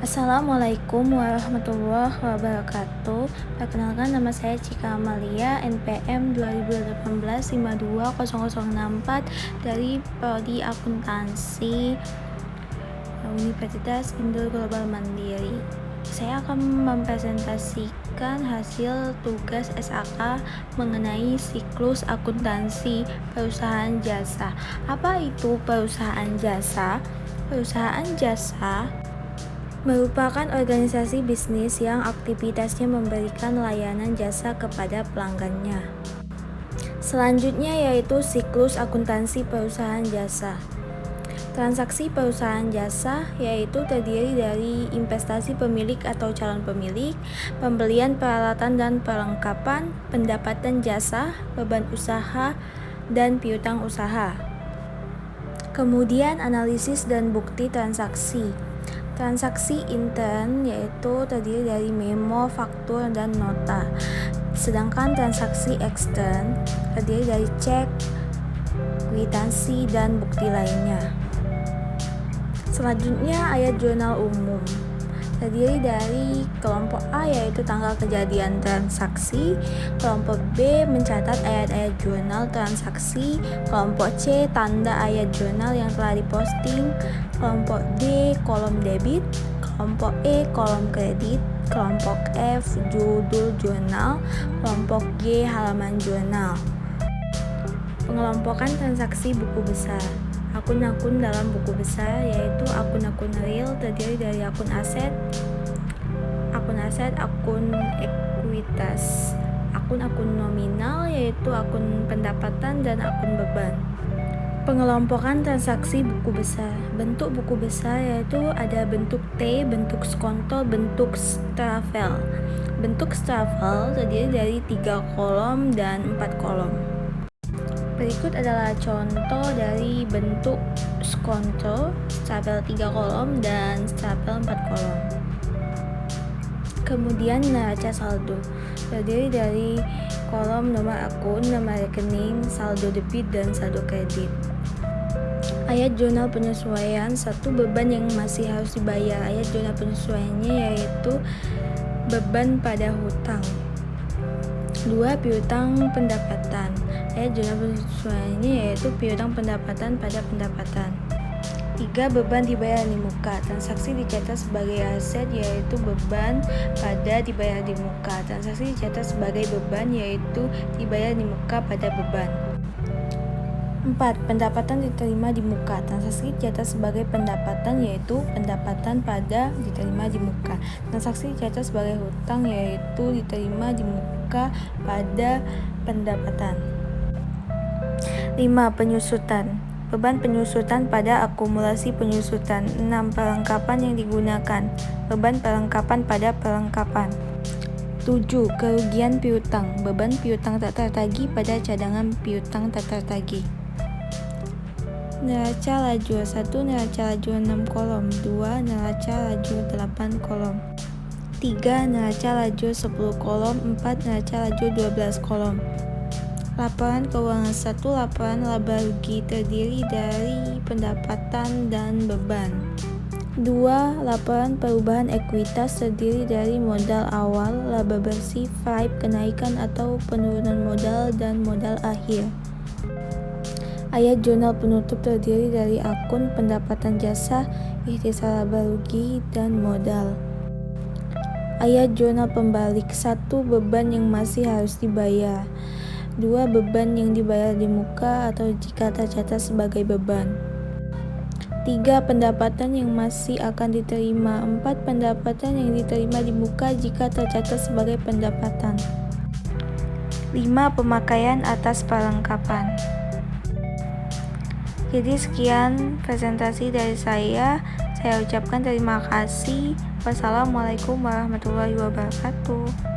Assalamualaikum warahmatullahi wabarakatuh. Perkenalkan, nama saya Cika Amalia, NPM 2018-520064 dari Prodi Akuntansi Universitas Indo Global Mandiri. Saya akan mempresentasikan hasil tugas SAK mengenai siklus akuntansi perusahaan jasa. Apa itu perusahaan jasa? Perusahaan jasa merupakan organisasi bisnis yang aktivitasnya memberikan layanan jasa kepada pelanggannya. Selanjutnya yaitu siklus akuntansi perusahaan jasa. Transaksi perusahaan jasa yaitu terdiri dari investasi pemilik atau calon pemilik, pembelian peralatan dan perlengkapan, pendapatan jasa, beban usaha, dan piutang usaha. Kemudian analisis dan bukti transaksi. Transaksi intern yaitu terdiri dari memo, faktur, dan nota. Sedangkan transaksi ekstern terdiri dari cek, kwitansi, dan bukti lainnya. Selanjutnya ayat jurnal umum. Terdiri dari kelompok A yaitu tanggal kejadian transaksi, kelompok B mencatat ayat-ayat jurnal transaksi, kelompok C tanda ayat jurnal yang telah diposting, kelompok D kolom debit, kelompok E kolom kredit, kelompok F judul jurnal, kelompok G halaman jurnal. Pengelompokan transaksi buku besar. Akun-akun dalam buku besar yaitu akun-akun real terdiri dari akun aset, akun ekuitas, akun-akun nominal yaitu akun pendapatan, dan akun beban. Pengelompokan transaksi buku besar. Bentuk buku besar yaitu ada bentuk T, bentuk skonto, bentuk strafel. Bentuk strafel terdiri dari 3 kolom dan 4 kolom. Berikut adalah contoh dari bentuk skonto, strafel 3 kolom dan strafel 4 kolom. Kemudian neraca saldo terdiri dari kolom nomor akun, nomor rekening, saldo debit, dan saldo kredit. Ayat jurnal penyesuaian. 1. Beban yang masih harus dibayar. Ayat jurnal penyesuaiannya yaitu beban pada hutang. 2. Piutang pendapatan. Ayat jurnal penyesuaiannya yaitu piutang pendapatan pada pendapatan. 3. Beban dibayar di muka. Transaksi dicatat sebagai aset yaitu beban pada dibayar di muka. Transaksi dicatat sebagai beban yaitu dibayar di muka pada beban. 4. Pendapatan diterima di muka. Transaksi dicatat sebagai pendapatan yaitu pendapatan pada diterima di muka. Transaksi dicatat sebagai hutang yaitu diterima di muka pada pendapatan. 5. Penyusutan. Beban penyusutan pada akumulasi penyusutan. 6. Perlengkapan yang digunakan. Beban perlengkapan pada perlengkapan. 7. Kerugian piutang. Beban piutang tak tertagih pada cadangan piutang tak tertagih. Neraca lajur. 1. Neraca lajur 6 kolom. 2. Neraca lajur 8 kolom. 3. Neraca lajur 10 kolom. 4. Neraca lajur 12 kolom. Laporan keuangan. 1. Laporan laba rugi terdiri dari pendapatan dan beban. 2. Laporan perubahan ekuitas terdiri dari modal awal, laba bersih, FIBE, kenaikan atau penurunan modal, dan modal akhir. Ayat jurnal penutup terdiri dari akun pendapatan jasa, ikhtisar laba rugi, dan modal. Ayat jurnal pembalik. 1. Beban yang masih harus dibayar. 2. Beban yang dibayar di muka atau jika tercatat sebagai beban. 3. Pendapatan yang masih akan diterima. 4. Pendapatan yang diterima di muka jika tercatat sebagai pendapatan. 5. Pemakaian atas perlengkapan. Jadi sekian presentasi dari saya ucapkan terima kasih. Wassalamualaikum warahmatullahi wabarakatuh.